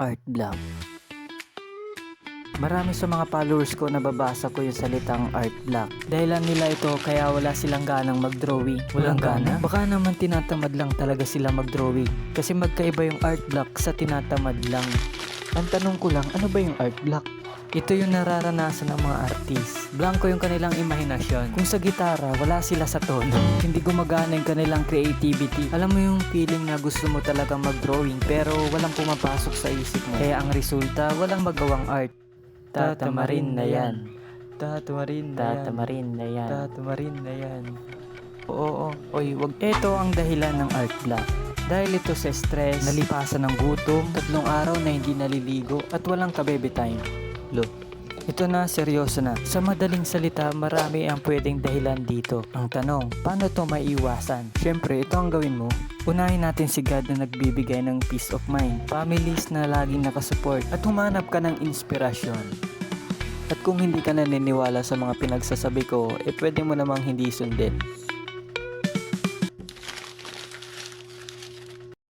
Art block. Marami sa mga followers ko nababasa ko yung salitang art block. Dahilan nila ito kaya wala silang ganang mag-drawing. Walang gana? Baka naman tinatamad lang talaga sila mag-drawing. Kasi magkaiba yung art block sa tinatamad lang. Ang tanong ko lang, ano ba yung art block? Ito yung nararanasan ng mga artist. Blanco yung kanilang imahinasyon. Kung sa gitara, wala sila sa tono. Hindi gumagana yung kanilang creativity. Alam mo yung feeling na gusto mo talagang mag-drawing pero walang pumapasok sa isip mo. Kaya ang resulta, walang magawang art. Tatamarin na yan. Tatamarin na yan. Tatamarin na yan. Tatamarin na yan. Oo. Oy, wag. Ito ang dahilan ng art block. Dahil ito sa stress, nalipasan ng gutom, 3 araw na hindi naliligo, at walang kabebe time. Lo. Ito na, seryoso na. Sa madaling salita, marami ang pwedeng dahilan dito. Ang tanong, paano ito maiiwasan? Siyempre, ito ang gawin mo. Unahin natin si God na nagbibigay ng peace of mind, families na laging nakasupport, at humanap ka ng inspirasyon. At kung hindi ka naniniwala sa mga pinagsasabi ko, pwede mo namang hindi sundin.